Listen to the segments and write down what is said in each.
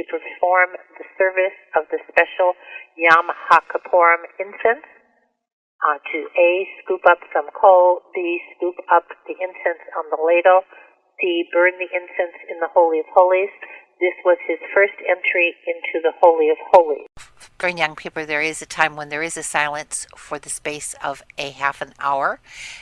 perform the service of the special Yom HaKippurim incense. To A, scoop up some coal, B, scoop up the incense on the ladle, C, burn the incense in the Holy of Holies. This was his first entry into the Holy of Holies. For young people, there is a time when there is a silence for the space of a half an hour,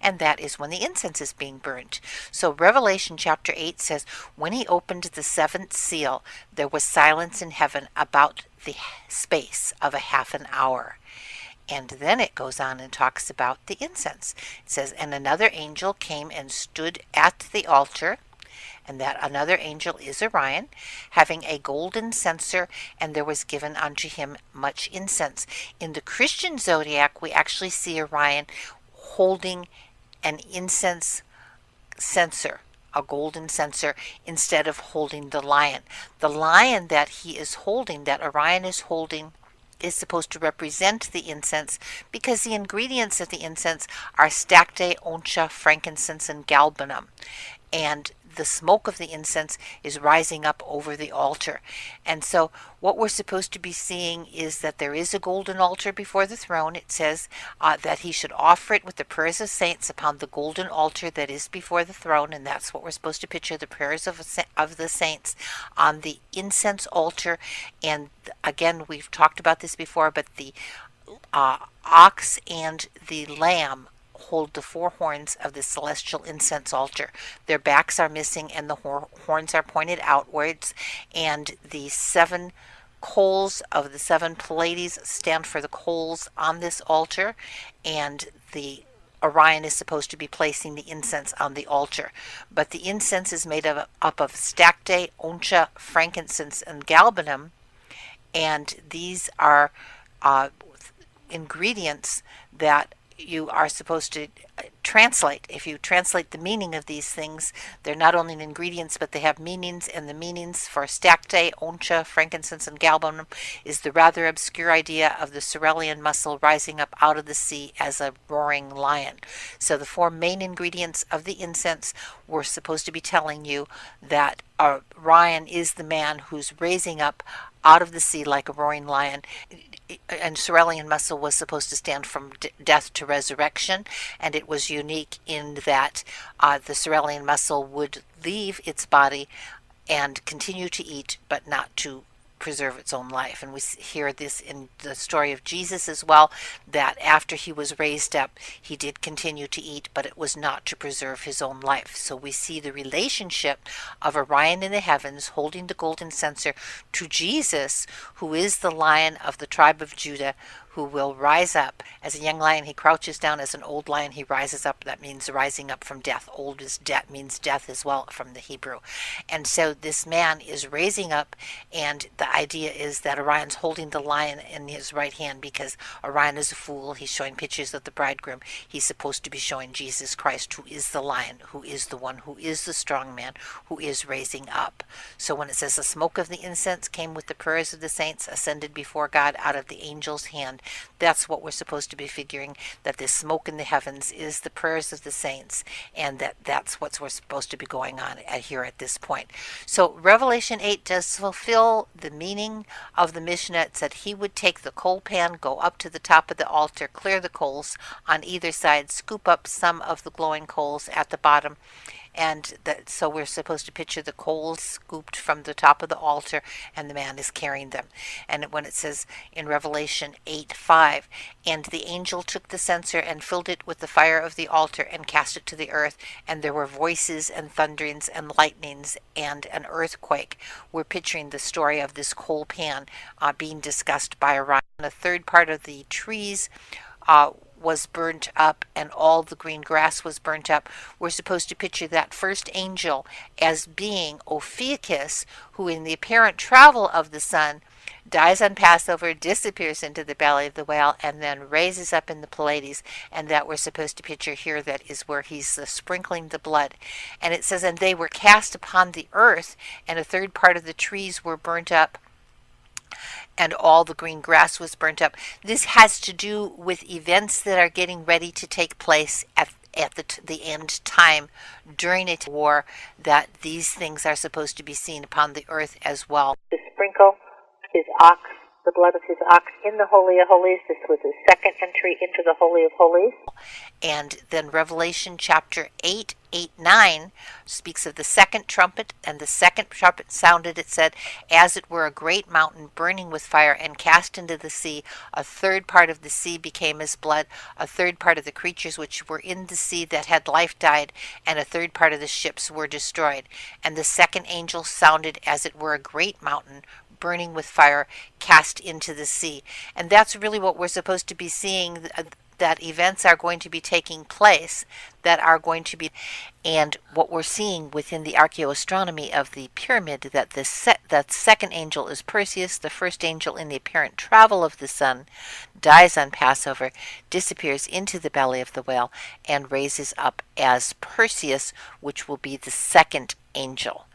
and that is when the incense is being burnt. So Revelation chapter 8 says, when he opened the seventh seal, there was silence in heaven about the space of a half an hour. And then it goes on and talks about the incense. It says, and another angel came and stood at the altar, and that another angel is Orion, having a golden censer, and there was given unto him much incense. In the Christian zodiac, we actually see Orion holding an incense censer, a golden censer, instead of holding the lion. The lion that he is holding, that Orion is holding, is supposed to represent the incense, because the ingredients of the incense are stacte, oncha, frankincense, and galbanum. And the smoke of the incense is rising up over the altar. And so what we're supposed to be seeing is that there is a golden altar before the throne. It says that he should offer it with the prayers of saints upon the golden altar that is before the throne, and that's what we're supposed to picture, the prayers of the saints on the incense altar. And again, we've talked about this before, but the ox and the lamb hold the four horns of the celestial incense altar. Their backs are missing and the horns are pointed outwards, and the seven coals of the seven Pleiades stand for the coals on this altar, and the Orion is supposed to be placing the incense on the altar. But the incense is made up of stacte, oncha, frankincense, and galbanum, and these are ingredients that you are supposed to translate. If you translate the meaning of these things, they're not only ingredients, but they have meanings, and the meanings for stacte, oncha, frankincense, and galbanum is the rather obscure idea of the cerulean muscle rising up out of the sea as a roaring lion. So the four main ingredients of the incense were supposed to be telling you that Orion is the man who's raising up out of the sea like a roaring lion. And cerulean muscle was supposed to stand from death to resurrection, and it was unique in that the cerulean muscle would leave its body and continue to eat, but not to preserve its own life. And we hear this in the story of Jesus as well, that after he was raised up, he did continue to eat, but it was not to preserve his own life. So we see the relationship of Orion in the heavens holding the golden censer to Jesus, who is the Lion of the tribe of Judah, who will rise up. As a young lion, he crouches down. As an old lion, he rises up. That means rising up from death. Old is death, means death as well from the Hebrew. And so this man is raising up, and the idea is that Orion's holding the lion in his right hand, because Orion is a fool. He's showing pictures of the bridegroom. He's supposed to be showing Jesus Christ, who is the lion, who is the one, who is the strong man, who is raising up. So when it says the smoke of the incense came with the prayers of the saints, ascended before God out of the angel's hand, that's what we're supposed to be figuring, that this smoke in the heavens is the prayers of the saints, and that's what we're supposed to be going on here at this point. So Revelation 8 does fulfill the meaning of the Mishnah. It said he would take the coal pan, go up to the top of the altar, clear the coals on either side, scoop up some of the glowing coals at the bottom, and so we're supposed to picture the coals scooped from the top of the altar, and the man is carrying them. And when it says in Revelation 8:5, and the angel took the censer and filled it with the fire of the altar and cast it to the earth, and there were voices and thunderings and lightnings and an earthquake. We're picturing the story of this coal pan being discussed by Orion. A third part of the trees was burnt up, and all the green grass was burnt up. We're supposed to picture that first angel as being Ophiuchus, who in the apparent travel of the sun dies on Passover, disappears into the belly of the whale, and then raises up in the Pleiades. And that we're supposed to picture here, that is where he's sprinkling the blood. And it says, and they were cast upon the earth, and a third part of the trees were burnt up, and all the green grass was burnt up. This has to do with events that are getting ready to take place at the end time during a war, that these things are supposed to be seen upon the earth as well. The sprinkle his ox, the blood of his ox, in the Holy of Holies. This was his second entry into the Holy of Holies. And then Revelation chapter 8:9 speaks of the second trumpet, and the second trumpet sounded, it said, as it were a great mountain burning with fire and cast into the sea. A third part of the sea became as blood, a third part of the creatures which were in the sea that had life died, and a third part of the ships were destroyed. And the second angel sounded as it were a great mountain burning with fire cast into the sea. And that's really what we're supposed to be seeing, that events are going to be taking place that are going to be, and what we're seeing within the archaeoastronomy of the pyramid, that the second angel is Perseus, the first angel in the apparent travel of the sun, dies on Passover, disappears into the belly of the whale, and raises up as Perseus, which will be the second angel.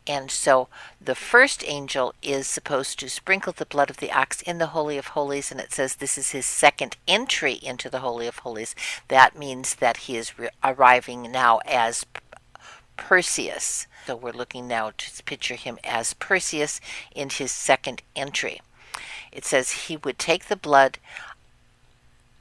And so the first angel is supposed to sprinkle the blood of the ox in the Holy of Holies, and it says this is his second entry into the Holy of Holies. That means that he is arriving now as Perseus. So we're looking now to picture him as Perseus in his second entry. It says he would take the blood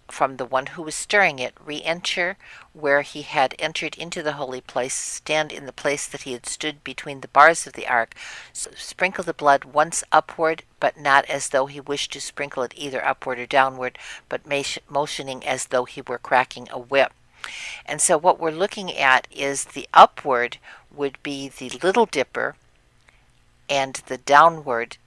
from the one who was stirring it, re-enter where he had entered into the holy place, stand in the place that he had stood between the bars of the ark, sprinkle the blood once upward, but not as though he wished to sprinkle it either upward or downward, but motioning as though he were cracking a whip. And so what we're looking at is the upward would be the little dipper, and the downward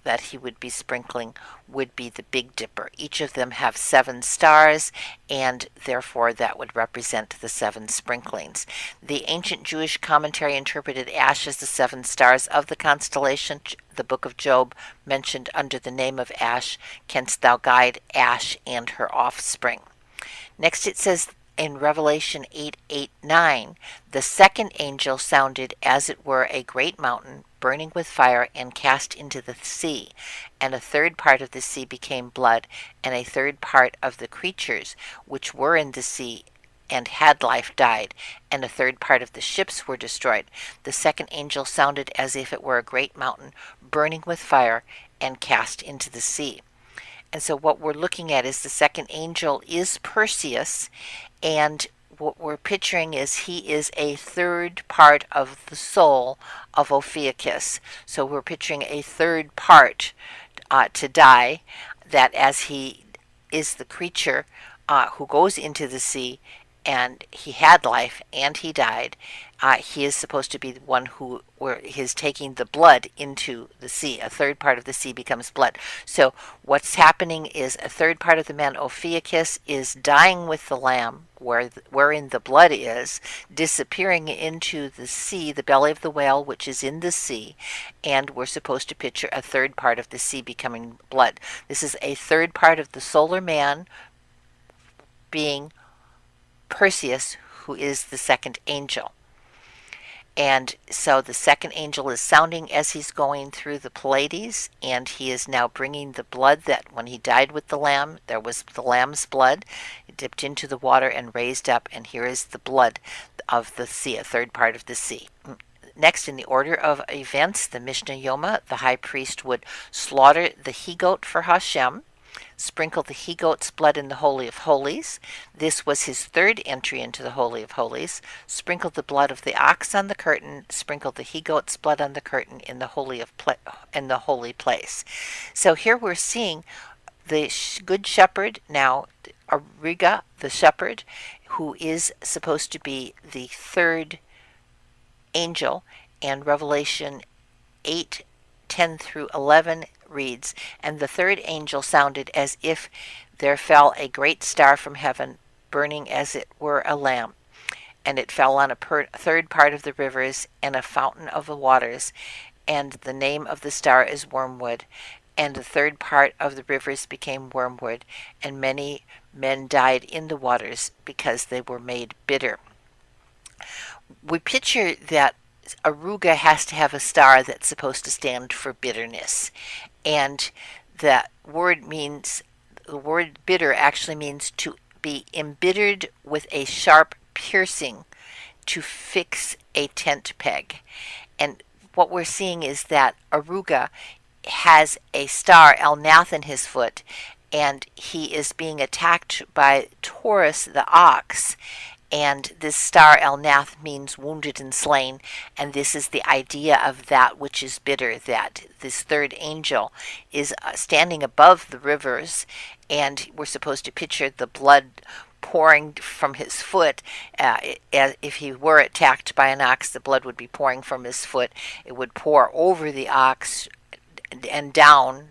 that he would be sprinkling would be the Big Dipper. Each of them have 7 stars, and therefore that would represent the 7 sprinklings. The ancient Jewish commentary interpreted ash as the 7 stars of the constellation. The book of Job mentioned under the name of ash, canst thou guide ash and her offspring. Next it says in Revelation 8:9, the second angel sounded as it were a great mountain burning with fire and cast into the sea, and a third part of the sea became blood, and a third part of the creatures which were in the sea and had life died, and a third part of the ships were destroyed. The second angel sounded as if it were a great mountain burning with fire and cast into the sea. And so what we're looking at is the second angel is Perseus, and what we're picturing is he is a third part of the soul of Ophiuchus. So we're picturing a third part to die, that as he is the creature who goes into the sea, and he had life and he died, he is supposed to be the one who is taking the blood into the sea. A third part of the sea becomes blood. So what's happening is a third part of the man Ophiuchus is dying with the lamb, wherein the blood is, disappearing into the sea, the belly of the whale, which is in the sea, and we're supposed to picture a third part of the sea becoming blood. This is a third part of the solar man being Perseus, who is the second angel. And so the second angel is sounding as he's going through the Pleiades, and he is now bringing the blood that when he died with the lamb, there was the lamb's blood. It dipped into the water and raised up, and here is the blood of the sea, a third part of the sea. Next, in the order of events, the Mishnah Yoma, the high priest would slaughter the he-goat for Hashem, sprinkle the he-goat's blood in the Holy of Holies. This was his third entry into the Holy of Holies. Sprinkle the blood of the ox on the curtain. Sprinkle the he-goat's blood on the curtain in the holy place. So here we're seeing the good shepherd, now Ariga, the shepherd, who is supposed to be the third angel, and Revelation 8:10 through 11 reads, and the third angel sounded as if there fell a great star from heaven, burning as it were a lamp, and it fell on a third part of the rivers and a fountain of the waters, and the name of the star is wormwood, and the third part of the rivers became wormwood, and many men died in the waters because they were made bitter. We picture that Aruga has to have a star that's supposed to stand for bitterness. And the word bitter actually means to be embittered with a sharp piercing, to fix a tent peg. And what we're seeing is that Aruga has a star, Elnath, in his foot, and he is being attacked by Taurus the ox. And this star Elnath means wounded and slain, and this is the idea of that which is bitter, that this third angel is standing above the rivers, and we're supposed to picture the blood pouring from his foot. If he were attacked by an ox, the blood would be pouring from his foot. It would pour over the ox and down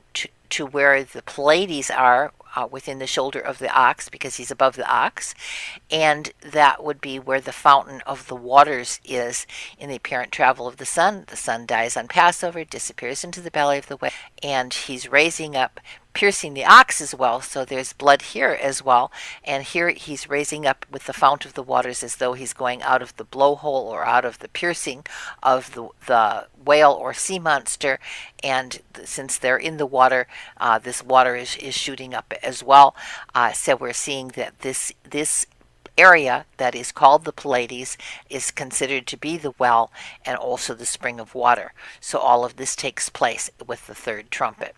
to where the Pleiades are, within the shoulder of the ox, because he's above the ox, and that would be where the fountain of the waters is in the apparent travel of the sun. The sun dies on Passover, disappears into the belly of the whale, and he's raising up, piercing the ox as well, so there's blood here as well, and here he's raising up with the fount of the waters as though he's going out of the blowhole or out of the piercing of the whale or sea monster, and since they're in the water, this water is shooting up as well. So we're seeing that this area that is called the Pleiades is considered to be the well and also the spring of water. So all of this takes place with the third trumpet.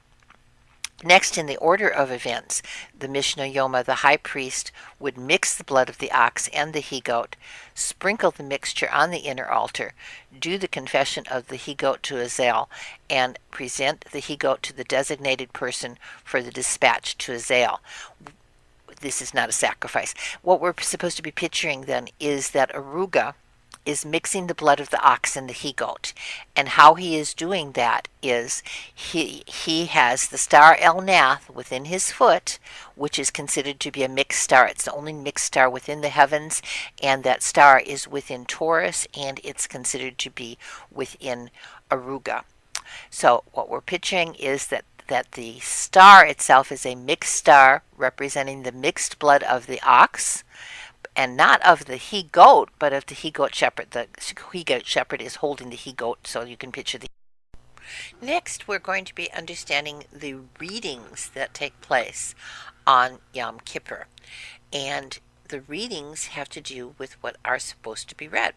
Next, in the order of events, the Mishnah Yoma, the high priest, would mix the blood of the ox and the he-goat, sprinkle the mixture on the inner altar, do the confession of the he-goat to Azazel, and present the he-goat to the designated person for the dispatch to Azazel. This is not a sacrifice. What we're supposed to be picturing then is that Aruga is mixing the blood of the ox and the he-goat, and how he is doing that is he has the star Elnath within his foot, which is considered to be a mixed star. It's the only mixed star within the heavens, and that star is within Taurus, and it's considered to be within Aruga. So what we're picturing is that the star itself is a mixed star representing the mixed blood of the ox, and not of the he-goat, but of the he-goat shepherd. The he-goat shepherd is holding the he-goat, so you can picture the... Next, we're going to be understanding the readings that take place on Yom Kippur. And the readings have to do with what are supposed to be read.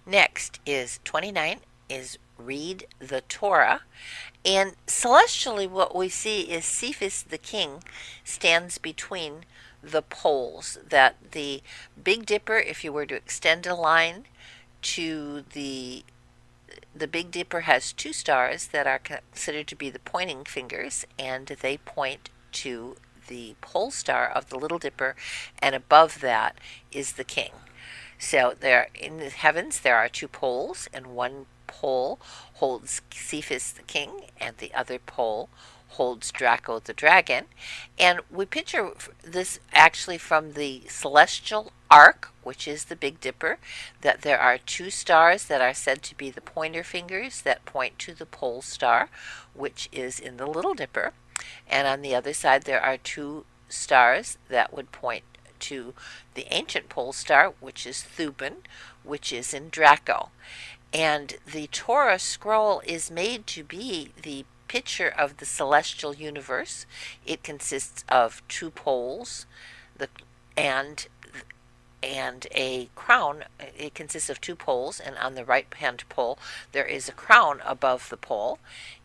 Next is 29, is read the Torah. And celestially, what we see is Cephas the king stands between the poles, that the Big Dipper, if you were to extend a line to the Big Dipper, has two stars that are considered to be the pointing fingers, and they point to the pole star of the Little Dipper, and above that is the king. So there in the heavens there are two poles, and one pole holds Cephas the king, and the other pole holds Draco the dragon. And we picture this actually from the celestial arc, which is the Big Dipper, that there are two stars that are said to be the pointer fingers that point to the pole star, which is in the Little Dipper. And on the other side there are two stars that would point to the ancient pole star, which is Thuban, which is in Draco. And the Torah scroll is made to be the picture of the celestial universe. It consists of two poles, and a crown. It consists of two poles, and on the right hand pole there is a crown above the pole.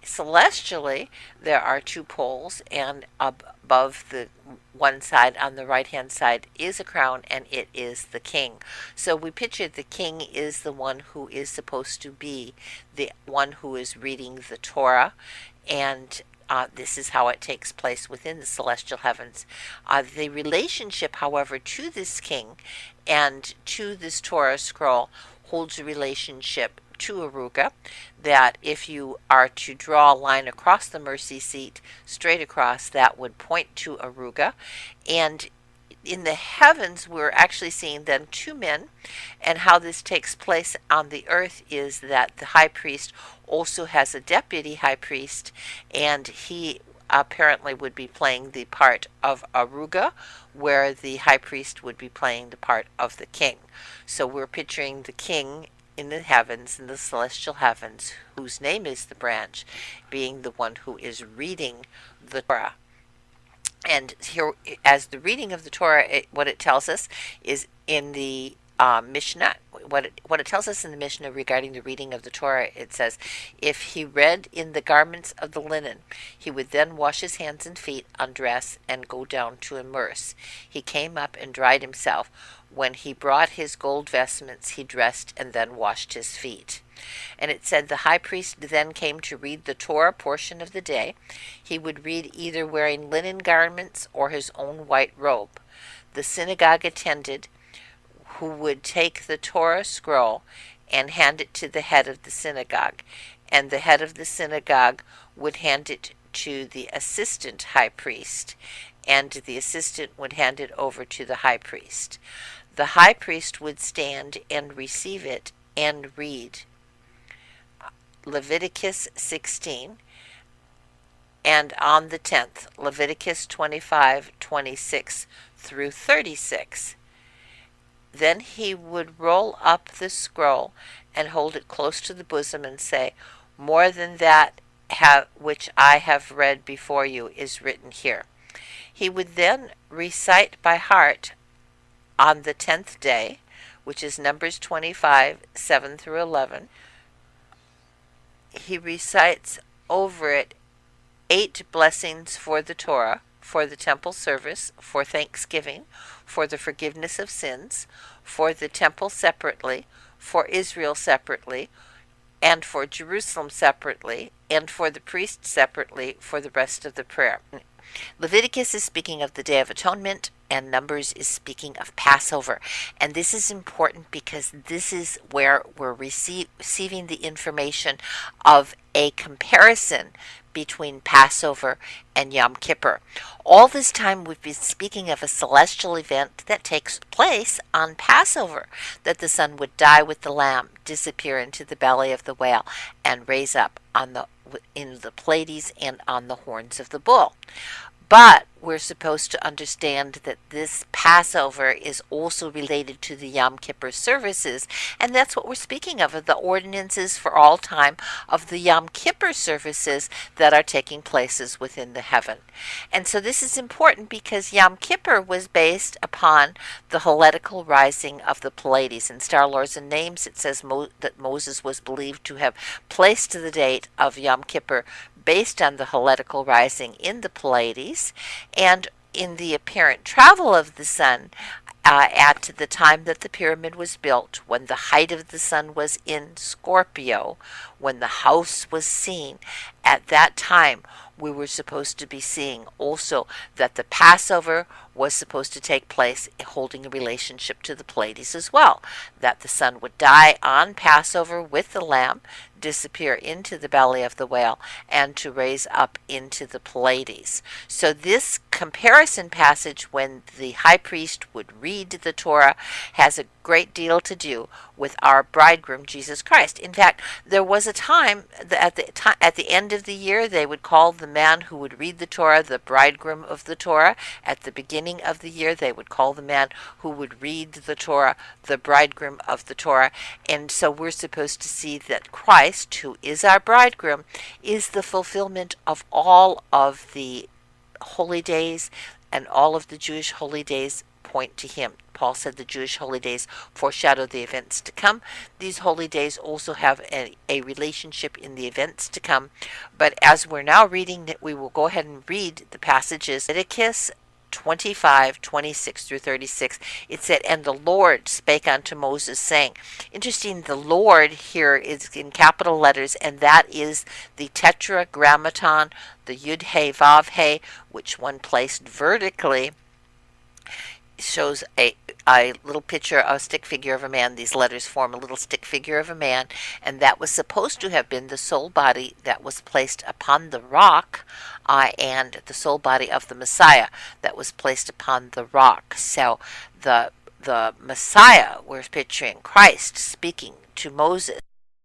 Celestially, there are two poles, and above the one side on the right hand side is a crown, and it is the king. So we picture the king is the one who is supposed to be the one who is reading the Torah, and this is how it takes place within the celestial heavens. The relationship, however, to this king and to this Torah scroll holds a relationship to Aruga, that if you are to draw a line across the mercy seat, straight across, that would point to Aruga. And in the heavens, we're actually seeing then two men, and how this takes place on the earth is that the high priest also has a deputy high priest, and he apparently would be playing the part of Aruga, where the high priest would be playing the part of the king. So we're picturing the king in the heavens, in the celestial heavens, whose name is the branch, being the one who is reading the Torah. And here, as the reading of the Torah, what it tells us is in the Mishnah, what it tells us in the Mishnah regarding the reading of the Torah, it says, if he read in the garments of the linen, he would then wash his hands and feet, undress, and go down to immerse. He came up and dried himself. When he brought his gold vestments, he dressed and then washed his feet. And it said the high priest then came to read the Torah portion of the day. He would read either wearing linen garments or his own white robe. The synagogue attendant, who would take the Torah scroll and hand it to the head of the synagogue, and the head of the synagogue would hand it to the assistant high priest, and the assistant would hand it over to the high priest. The high priest would stand and receive it and read Leviticus 16, and on the 10th, Leviticus 25:26 through 36. Then he would roll up the scroll and hold it close to the bosom and say, more than that which I have read before you is written here. He would then recite by heart on the 10th day, which is Numbers 25:7 through 11. He recites over it 8 blessings for the Torah, for the temple service, for thanksgiving, for the forgiveness of sins, for the temple separately, for Israel separately, and for Jerusalem separately, and for the priests separately, for the rest of the prayer. Leviticus is speaking of the Day of Atonement, and Numbers is speaking of Passover. And this is important because this is where we're receiving the information of a comparison between Passover and Yom Kippur. All this time we've been speaking of a celestial event that takes place on Passover, that the son would die with the lamb, disappear into the belly of the whale, and raise up in the Pleiades and on the horns of the bull. But we're supposed to understand that this Passover is also related to the Yom Kippur services, and that's what we're speaking of the ordinances for all time of the Yom Kippur services that are taking places within the heaven. And so this is important because Yom Kippur was based upon the Hellenical rising of the Pleiades. In Star Laws and Names, it says that Moses was believed to have placed the date of Yom Kippur based on the Hellenical rising in the Pleiades, and in the apparent travel of the sun at the time that the pyramid was built, when the height of the sun was in Scorpio, when the house was seen, at that time we were supposed to be seeing also that the Passover was supposed to take place holding a relationship to the Pleiades as well, that the son would die on Passover with the lamb, disappear into the belly of the whale, and to raise up into the Pleiades. So this comparison passage, when the high priest would read the Torah, has a great deal to do with our bridegroom Jesus Christ. In fact, there was a time at the end of the year they would call the man who would read the Torah the bridegroom of the Torah. At the beginning of the year they would call the man who would read the Torah the bridegroom of the Torah. And so we're supposed to see that Christ, who is our bridegroom, is the fulfillment of all of the holy days, and all of the Jewish holy days point to him. Paul said the Jewish holy days foreshadow the events to come. These holy days also have a relationship in the events to come. But as we're now reading that, we will go ahead and read the passages. Leviticus 25:26 through 36. It said, and the Lord spake unto Moses, saying. Interesting, the Lord here is in capital letters, and that is the tetragrammaton, the Yud He Vav He, which when placed vertically shows a little picture, a stick figure of a man. These letters form a little stick figure of a man, and that was supposed to have been the soul body that was placed upon the rock, and the soul body of the Messiah that was placed upon the rock. So the Messiah, we're picturing Christ speaking to Moses